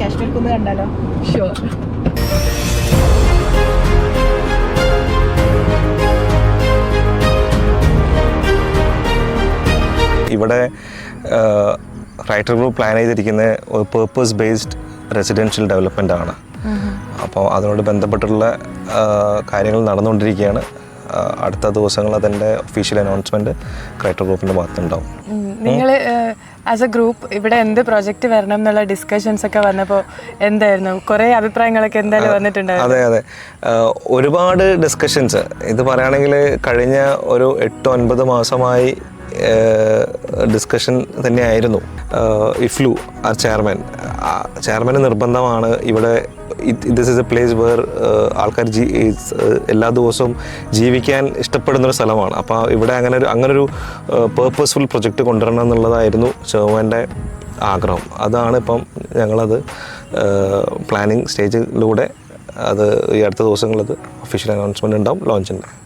കാശ്മീർ കുന്ന് കണ്ടാലോ? ഷുവർ. ഇവിടെ റൈറ്റർ ഗ്രൂപ്പ് പ്ലാൻ ചെയ്തിരിക്കുന്ന ഒരു പേർപ്പസ് ബേസ്ഡ് റെസിഡൻഷ്യൽ ഡെവലപ്മെൻ്റ് ആണ്. അപ്പോൾ അതിനോട് ബന്ധപ്പെട്ടുള്ള കാര്യങ്ങൾ നടന്നുകൊണ്ടിരിക്കുകയാണ്. അടുത്ത ദിവസങ്ങൾ അതിൻ്റെ ഒഫീഷ്യൽ അനൗൺസ്മെൻറ്റ് റൈറ്റർ ഗ്രൂപ്പിൻ്റെ ഭാഗത്തുണ്ടാവും. നിങ്ങൾ ആസ് എ ഗ്രൂപ്പ് ഇവിടെ എന്ത് പ്രോജക്റ്റ് വരണം എന്നുള്ള ഡിസ്കഷൻസ് ഒക്കെ വന്നപ്പോൾ എന്തായിരുന്നു? കുറേ അഭിപ്രായങ്ങളൊക്കെ എന്തായാലും വന്നിട്ടുണ്ടായിരുന്നു. അതെ അതെ, ഒരുപാട് ഡിസ്കഷൻസ്. ഇത് പറയുകയാണെങ്കിൽ കഴിഞ്ഞ ഒരു 8-9 മാസമായി ഡിസ്കഷൻ തന്നെയായിരുന്നു. ഇഫ്ലു ആ ചെയർമാന് നിർബന്ധമാണ് ഇവിടെ this is a place where ആൾക്കാർ എല്ലാ ദിവസവും ജീവിക്കാൻ ഇഷ്ടപ്പെടുന്നൊരു സ്ഥലമാണ്. അപ്പോൾ ഇവിടെ അങ്ങനൊരു പേർപ്പസ്ഫുൾ പ്രൊജക്റ്റ് കൊണ്ടുവരണം എന്നുള്ളതായിരുന്നു ചെയർമാൻ്റെ ആഗ്രഹം. അതാണ് ഇപ്പം ഞങ്ങളത് പ്ലാനിങ് സ്റ്റേജിലൂടെ അത് ഈ അടുത്ത ദിവസങ്ങളത് ഒഫീഷ്യൽ അനൗൺസ്മെൻറ്റ് ഉണ്ടാവും, ലോഞ്ച് ഉണ്ടാവും.